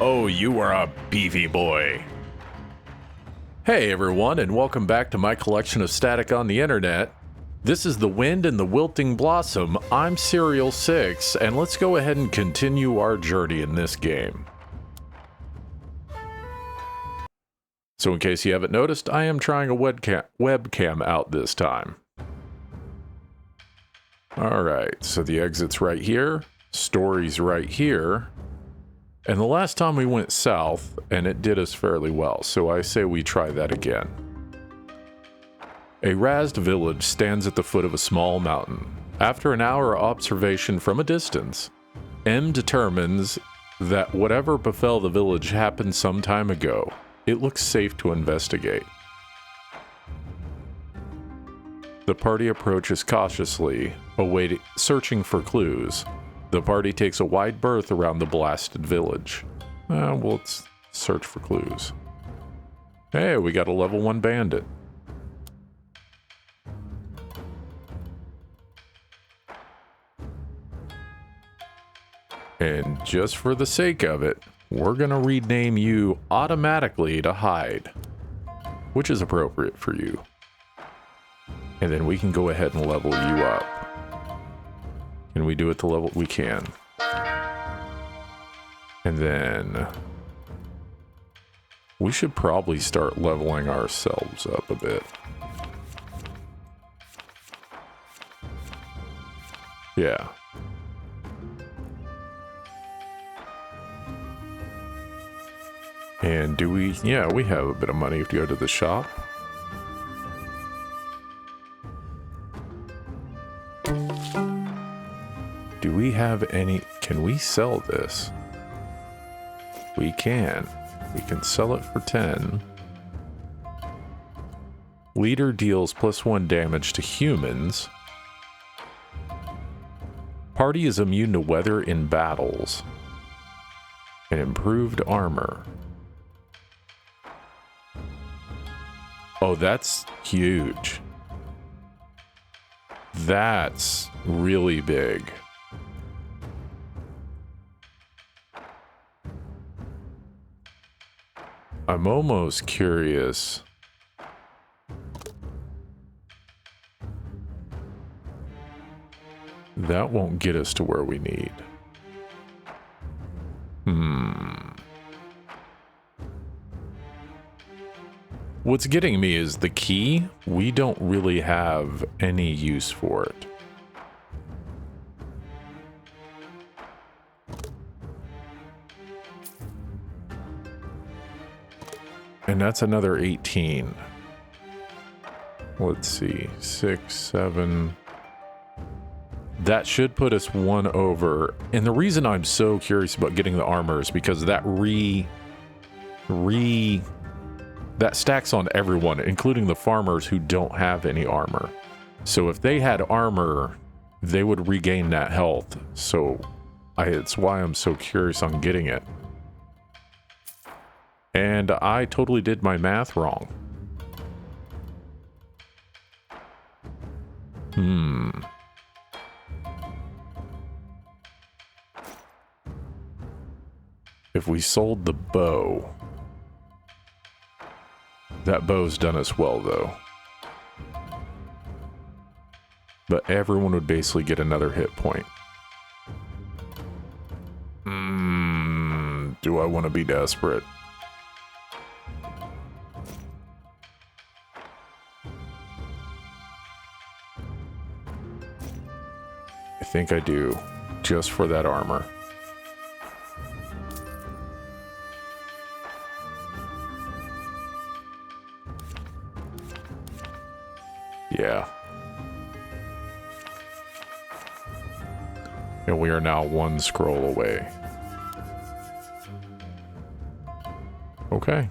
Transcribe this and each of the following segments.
Oh, you are a beefy boy. Hey everyone, and welcome back to my collection of static on the internet. This is The Wind and the Wilting Blossom. I'm Serial6, and let's go ahead and continue our journey in this game. So in case you haven't noticed, I am trying a webcam out this time. Alright, so the exit's right here, story's right here, and the last time we went south, and it did us fairly well, so I say we try that again. A razed village stands at the foot of a small mountain. After an hour observation from a distance, M determines that whatever befell the village happened some time ago. It looks safe to investigate. The party approaches cautiously, searching for clues. The party takes a wide berth around the blasted village. Let's search for clues. Hey, we got a level 1 bandit. And just for the sake of it, we're gonna rename you automatically to Hide, which is appropriate for you. And then we can go ahead and level you up. Can we do it to level? We can. And then we should probably start leveling ourselves up a bit. Yeah. And do we? Yeah, we have a bit of money if you go to the shop. Do we have any? Can we sell this? We can. We can sell it for 10. Leader deals +1 damage to humans. Party is immune to weather in battles. And improved armor. Oh, that's huge. That's really big. I'm almost curious. That won't get us to where we need. What's getting me is the key. We don't really have any use for it. And that's another 18. Let's see, 6, 7. That should put us 1 over. And the reason I'm so curious about getting the armor is because that that stacks on everyone, including the farmers who don't have any armor. So if they had armor, they would regain that health. So it's why I'm so curious on getting it. And I totally did my math wrong. If we sold the bow. That bow's done us well, though. But everyone would basically get another hit point. Do I want to be desperate? I think I do, just for that armor. Yeah. And we are now 1 scroll away. Okay.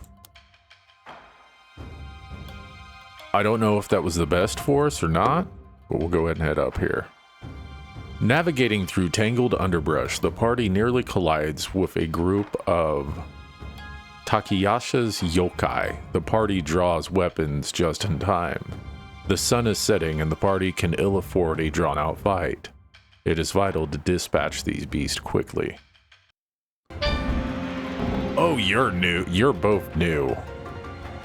I don't know if that was the best for us or not, but we'll go ahead and head up here. Navigating through tangled underbrush, the party nearly collides with a group of Takayashi's yokai. The party draws weapons just in time. The sun is setting and the party can ill afford a drawn-out fight. It is vital to dispatch these beasts quickly. Oh, you're new. You're both new.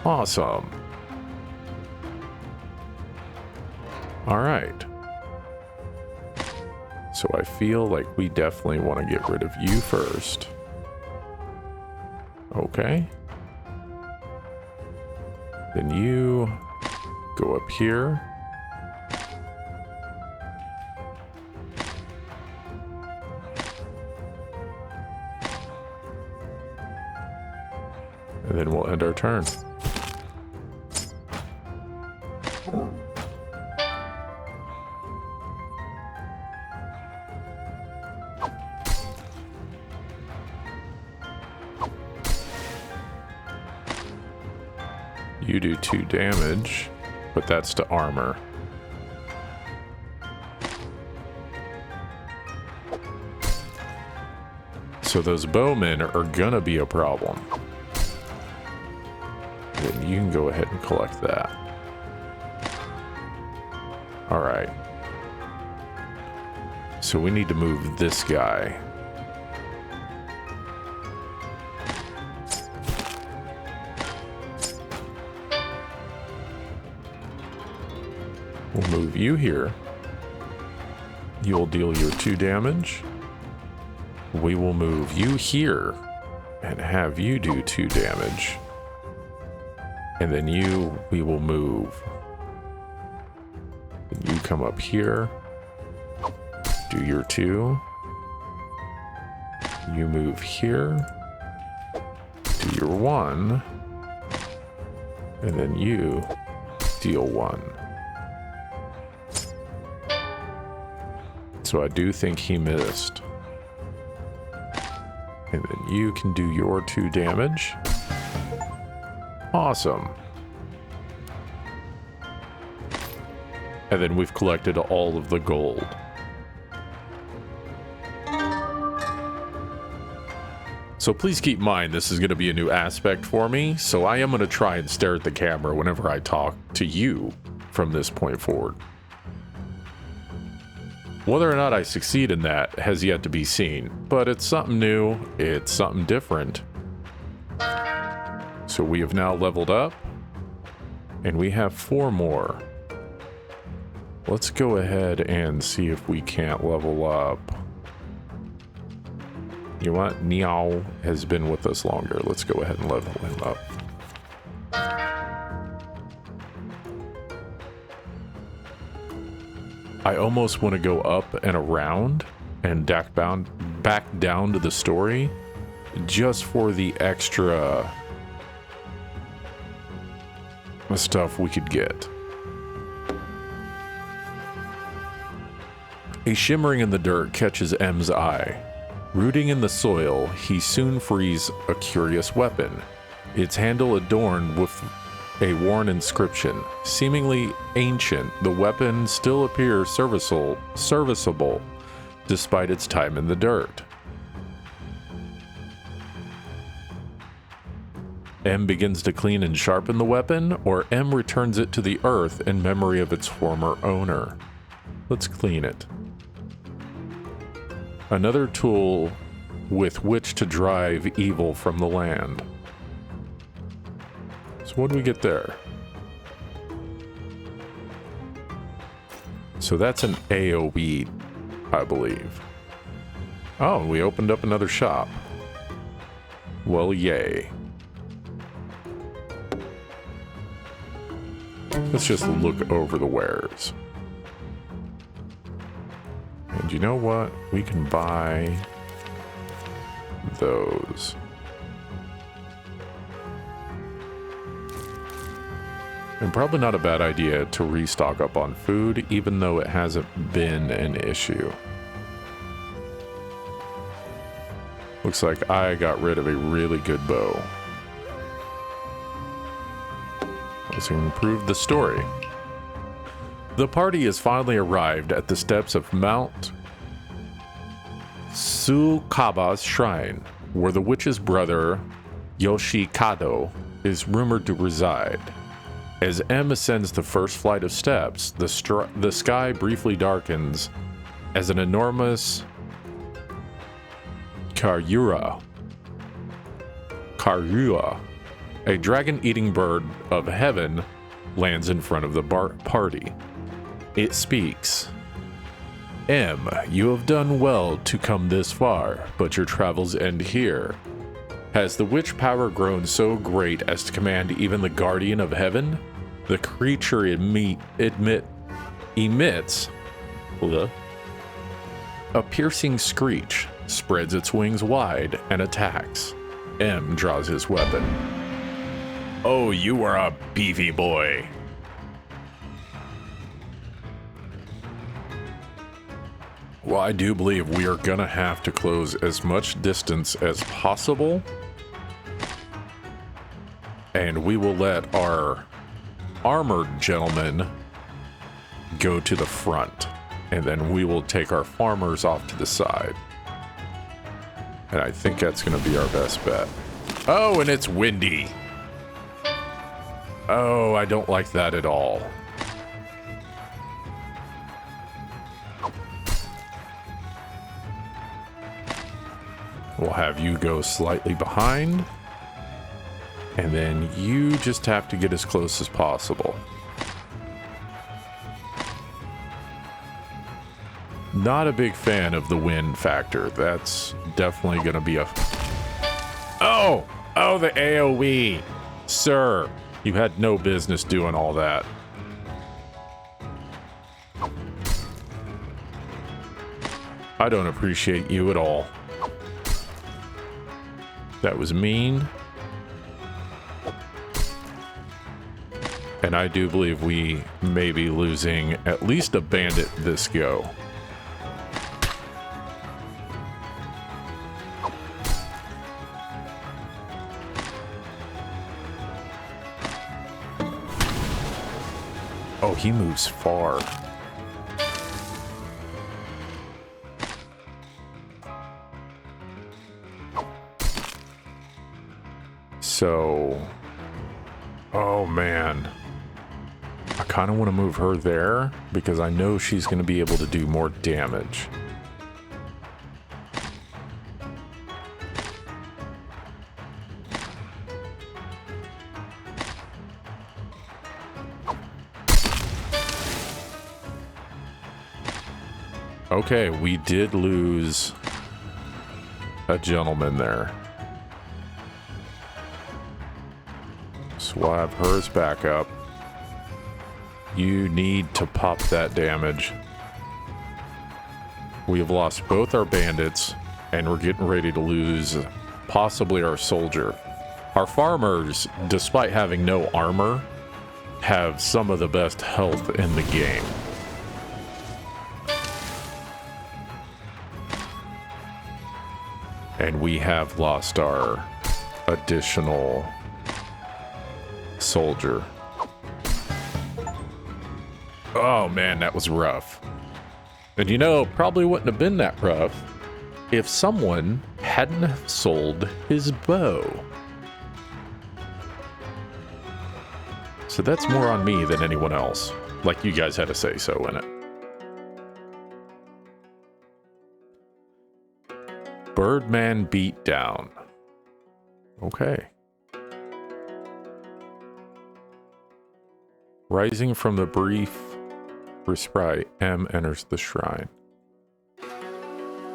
Awesome. All right. So I feel like we definitely want to get rid of you first. Okay. Then you go up here. And then we'll end our turn. You do 2 damage, but that's to armor. So those bowmen are gonna be a problem. Then you can go ahead and collect that. All right. So we need to move this guy. We'll move you here. You'll deal your 2 damage. We will move you here and have you do 2 damage. And then we will move. Then you come up here, do your 2. You move here, do your 1, and then you deal 1. So I do think he missed. And then you can do your 2 damage. Awesome. And then we've collected all of the gold. So please keep in mind, this is going to be a new aspect for me, so I am going to try and stare at the camera whenever I talk to you from this point forward. Whether or not I succeed in that has yet to be seen, but it's something new, it's something different. So we have now leveled up, and we have 4 more. Let's go ahead and see if we can't level up. You know what? Niao has been with us longer. Let's go ahead and level him up. I almost want to go up and around and back down to the story just for the extra stuff we could get. A shimmering in the dirt catches M's eye. Rooting in the soil, he soon frees a curious weapon, its handle adorned with a worn inscription. Seemingly ancient, the weapon still appears serviceable despite its time in the dirt. M begins to clean and sharpen the weapon, or M returns it to the earth in memory of its former owner. Let's clean it. Another tool with which to drive evil from the land. So what do we get there? So that's an AoE, I believe. Oh, we opened up another shop. Well, yay. Let's just look over the wares. And you know what? We can buy those. And probably not a bad idea to restock up on food, even though it hasn't been an issue. Looks like I got rid of a really good bow. Let's improve the story. The party has finally arrived at the steps of Mount Tsukaba's shrine, where the witch's brother, Yoshikado, is rumored to reside. As M ascends the first flight of steps, the sky briefly darkens as an enormous Karyura Karua, a dragon-eating bird of heaven, lands in front of the party. It speaks. M, you have done well to come this far, but your travels end here. Has the witch power grown so great as to command even the guardian of heaven? The creature emits a piercing screech, spreads its wings wide, and attacks. M draws his weapon. Oh, you are a beefy boy. Well, I do believe we are gonna have to close as much distance as possible. And we will let our armored gentleman go to the front. And then we will take our farmers off to the side. And I think that's gonna be our best bet. Oh, and it's windy. Oh, I don't like that at all. We'll have you go slightly behind. And then you just have to get as close as possible. Not a big fan of the wind factor. That's definitely going to be a... Oh! Oh, the AoE! Sir, you had no business doing all that. I don't appreciate you at all. That was mean. And I do believe we may be losing at least a bandit this go. Oh, he moves far. So, oh man. I kind of want to move her there because I know she's going to be able to do more damage. Okay, we did lose a gentleman there. So we'll have hers back up. You need to pop that damage. We have lost both our bandits, and we're getting ready to lose possibly our soldier. Our farmers, despite having no armor, have some of the best health in the game. And we have lost our additional soldier. Oh man, that was rough. And you know, probably wouldn't have been that rough if someone hadn't sold his bow. So that's more on me than anyone else. Like you guys had to say so in it. Birdman beatdown. Okay. Rising from the brief respite, M enters the shrine.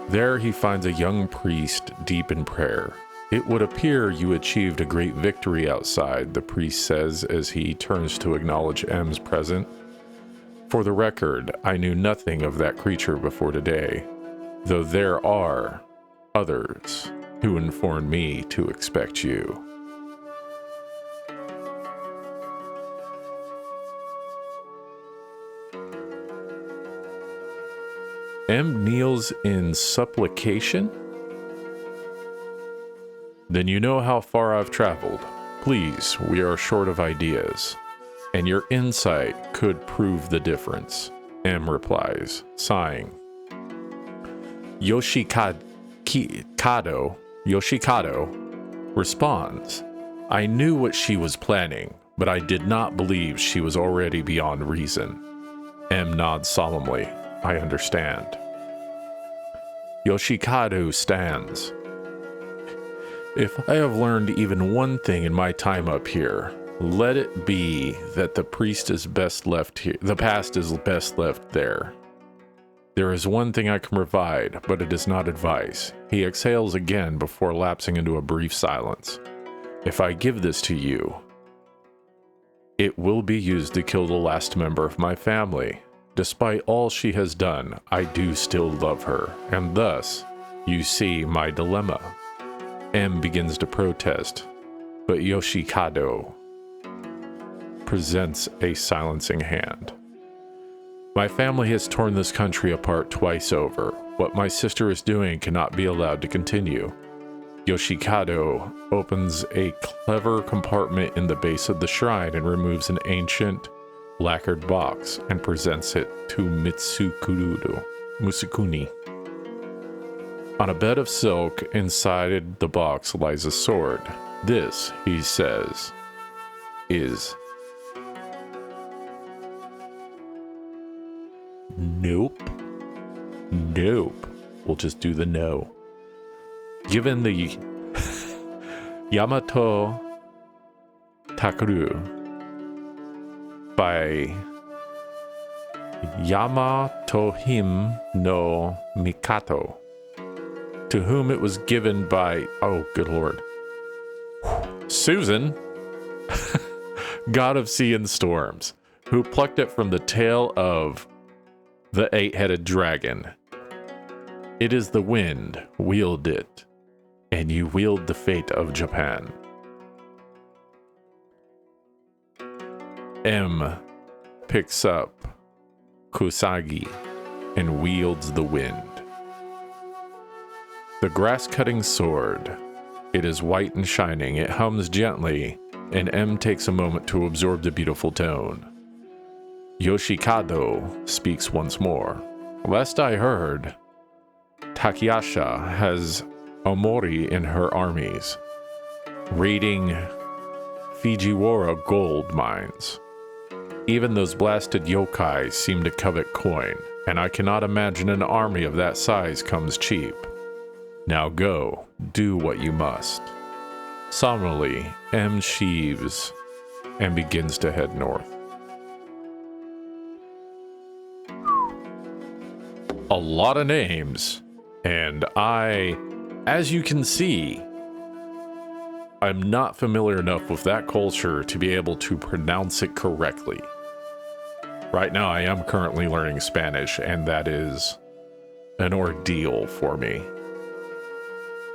There he finds a young priest deep in prayer. It would appear you achieved a great victory outside, the priest says as he turns to acknowledge M's presence. For the record, I knew nothing of that creature before today, though there are others who informed me to expect you. M kneels in supplication? Then you know how far I've traveled. Please, we are short of ideas, and your insight could prove the difference. M replies, sighing. Yoshikado responds, I knew what she was planning, but I did not believe she was already beyond reason. M nods solemnly. I understand. Yoshikado stands. If I have learned even one thing in my time up here, let it be that the priest is best left here. The past is best left there. There is one thing I can provide, but it is not advice. He exhales again before lapsing into a brief silence. If I give this to you, it will be used to kill the last member of my family. Despite all she has done, I do still love her, and thus, you see my dilemma. M begins to protest, but Yoshikado presents a silencing hand. My family has torn this country apart twice over. What my sister is doing cannot be allowed to continue. Yoshikado opens a clever compartment in the base of the shrine and removes an ancient, lacquered box and presents it to Musukuni. On a bed of silk inside the box lies a sword. This, he says, is... Nope. We'll just do the no. Given the Yamato Takuru by Yamatohime no Mikato, to whom it was given by, oh good lord, Susan, god of sea and storms, who plucked it from the tail of the eight-headed dragon. It is the wind, wield it, and you wield the fate of Japan. M picks up Kusagi and wields the wind. The grass-cutting sword. It is white and shining. It hums gently, and M takes a moment to absorb the beautiful tone. Yoshikado speaks once more. Last I heard, Takayasha has Omori in her armies, raiding Fujiwara gold mines. Even those blasted yokai seem to covet coin, and I cannot imagine an army of that size comes cheap. Now go, do what you must. Solemnly, M sheaves and begins to head north. A lot of names, and as you can see, I'm not familiar enough with that culture to be able to pronounce it correctly. Right now, I am currently learning Spanish, and that is an ordeal for me.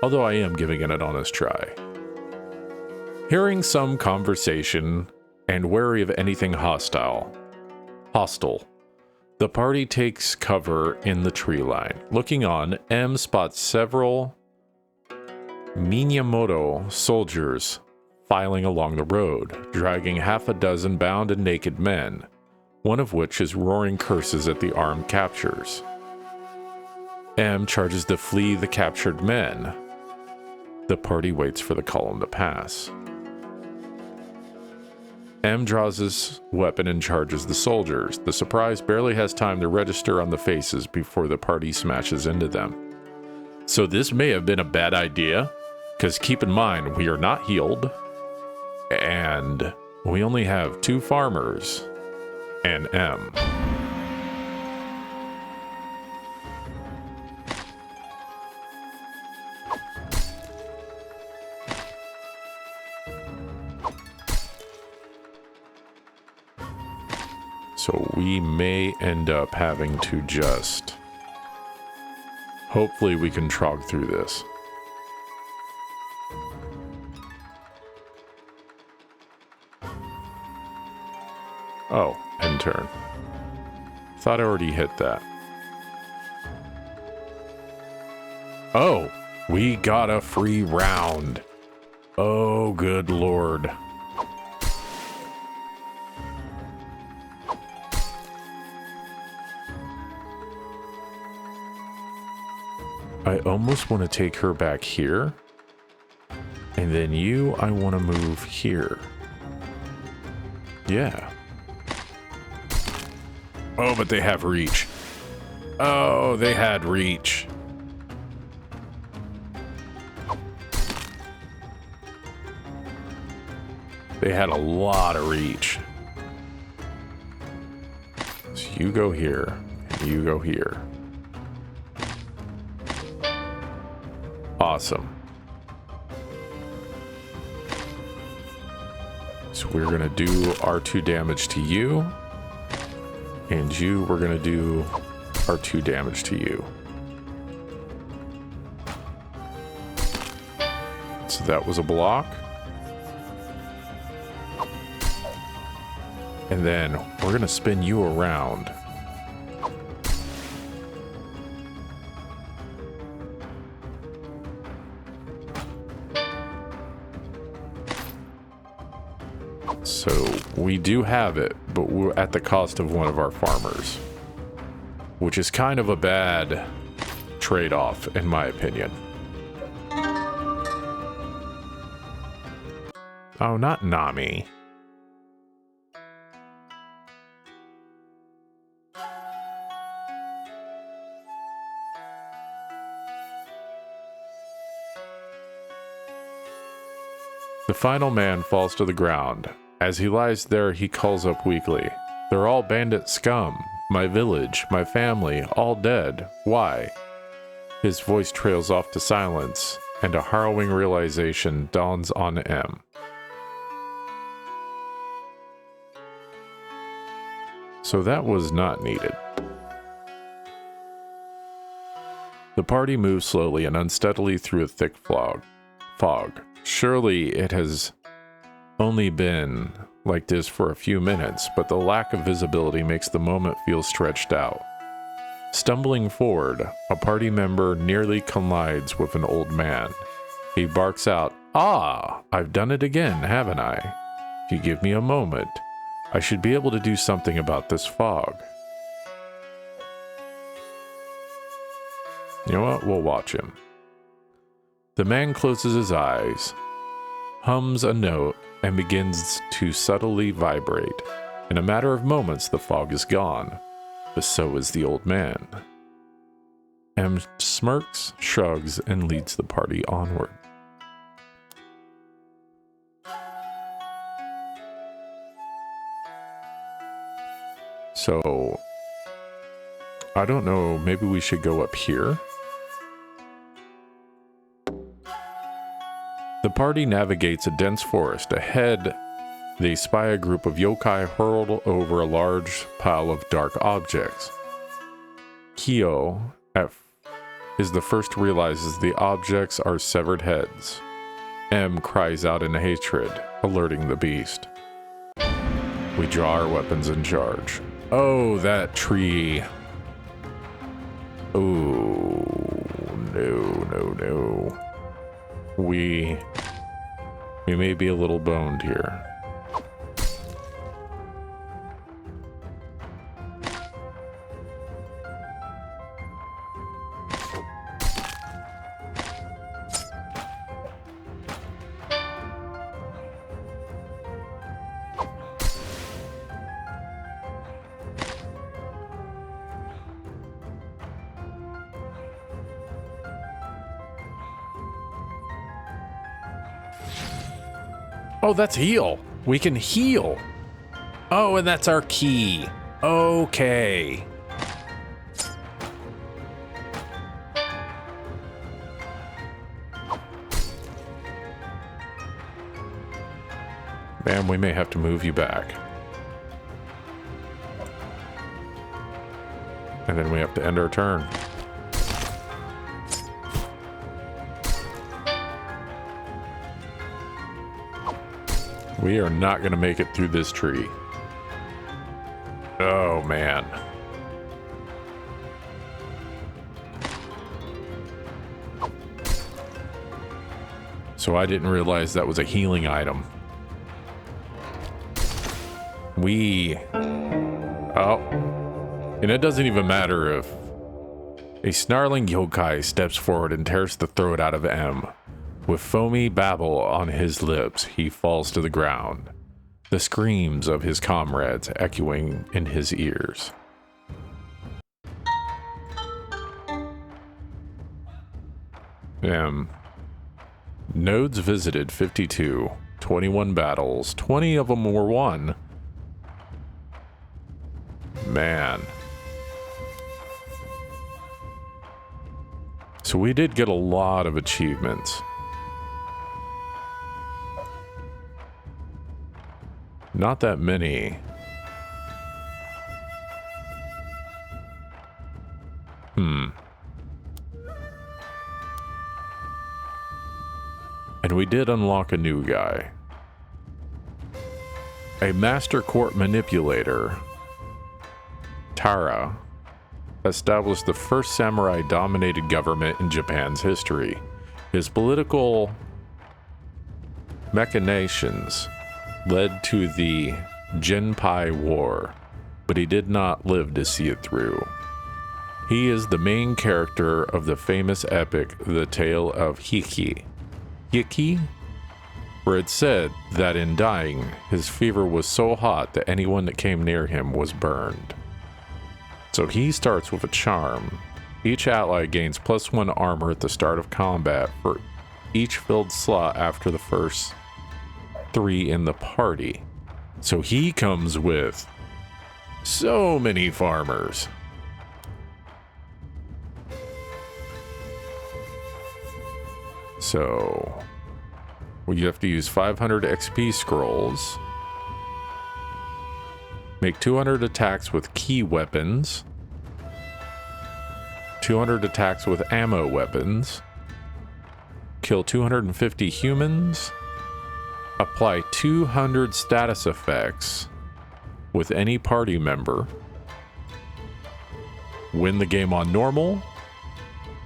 Although I am giving it an honest try. Hearing some conversation and wary of anything hostile, the party takes cover in the tree line. Looking on, M spots several Minamoto soldiers filing along the road, dragging half a dozen bound and naked men, one of which is roaring curses at the armed captors. M charges to flee the captured men. The party waits for the column to pass. M draws his weapon and charges the soldiers. The surprise barely has time to register on the faces before the party smashes into them. So this may have been a bad idea, because keep in mind, we are not healed, and we only have 2 farmers and M. So we may end up having to just... Hopefully we can trog through this. Oh, end turn. Thought I already hit that. Oh, we got a free round. Oh, good lord. I almost want to take her back here. And then you, I want to move here. Yeah. Oh, but they have reach. Oh, they had reach. They had a lot of reach. So you go here, and you go here. Awesome. So we're gonna do R2 damage to you, and you, we're gonna do R2 damage to you. So that was a block. And then we're gonna spin you around. So we do have it, but we're at the cost of one of our farmers, which is kind of a bad trade-off in my opinion. Oh, not Nami. The final man falls to the ground. As he lies there, he calls up weakly. They're all bandit scum. My village, my family, all dead. Why? His voice trails off to silence, and a harrowing realization dawns on M. So that was not needed. The party moves slowly and unsteadily through a thick fog. Surely it has only been like this for a few minutes, but the lack of visibility makes the moment feel stretched out. Stumbling forward, a party member nearly collides with an old man. He barks out, "Ah, I've done it again, haven't I? If you give me a moment, I should be able to do something about this fog." You know what? We'll watch him. The man closes his eyes, hums a note, and begins to subtly vibrate. In a matter of moments, the fog is gone, but so is the old man. M smirks, shrugs, and leads the party onward. So, I don't know, maybe we should go up here? The party navigates a dense forest. Ahead, they spy a group of yokai hurled over a large pile of dark objects. Kyo is the first to realize the objects are severed heads. M cries out in hatred, alerting the beast. We draw our weapons and charge. Oh, that tree. Oh, no. We may be a little boned here. Oh, that's heal. We can heal. Oh, and that's our key. Okay. Man, we may have to move you back. And then we have to end our turn. We are not going to make it through this tree. Oh, man. So I didn't realize that was a healing item. Oh. And it doesn't even matter if a snarling yokai steps forward and tears the throat out of M. With foamy babble on his lips, he falls to the ground, the screams of his comrades echoing in his ears. Nodes visited 52, 21 battles. 20 of them were won. Man. So we did get a lot of achievements. Not that many. And we did unlock a new guy. A master court manipulator, Tara, established the first samurai-dominated government in Japan's history. His political machinations led to the Genpei War, but he did not live to see it through. He is the main character of the famous epic The Tale of Hiki, where it said that in dying, his fever was so hot that anyone that came near him was burned. So he starts with a charm. Each ally gains +1 armor at the start of combat for each filled slot after the first 3 in the party. So he comes with so many farmers. So you have to use 500 XP scrolls, make 200 attacks with key weapons, 200 attacks with ammo weapons, kill 250 humans, apply 200 status effects with any party member, win the game on normal,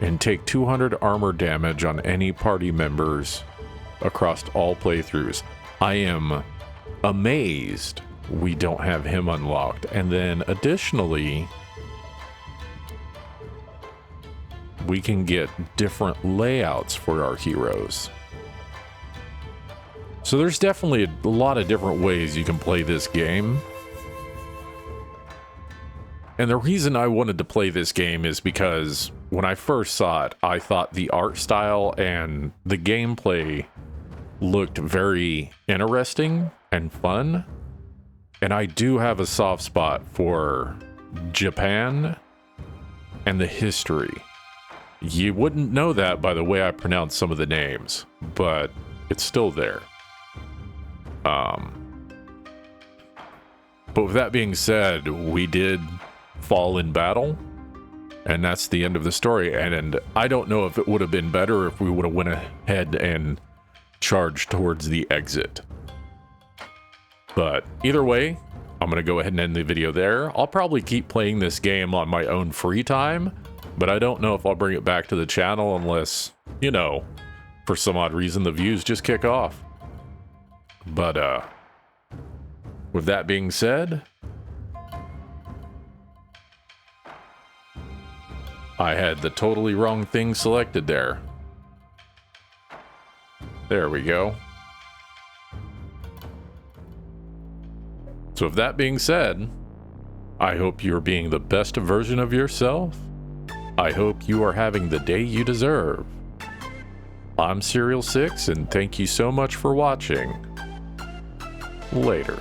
and take 200 armor damage on any party members across all playthroughs. I am amazed we don't have him unlocked. And then additionally, we can get different layouts for our heroes. So there's definitely a lot of different ways you can play this game. And the reason I wanted to play this game is because when I first saw it, I thought the art style and the gameplay looked very interesting and fun. And I do have a soft spot for Japan and the history. You wouldn't know that by the way I pronounce some of the names, but it's still there. But with that being said, we did fall in battle, and that's the end of the story. And I don't know if it would have been better if we would have went ahead and charged towards the exit. But either way, I'm gonna go ahead and end the video there. I'll probably keep playing this game on my own free time, but I don't know if I'll bring it back to the channel unless, you know, for some odd reason the views just kick off. But with that being said, I had the totally wrong thing selected there. There we go. So with that being said, I hope you're being the best version of yourself. I hope you are having the day you deserve. I'm Serial6, and thank you so much for watching. Later.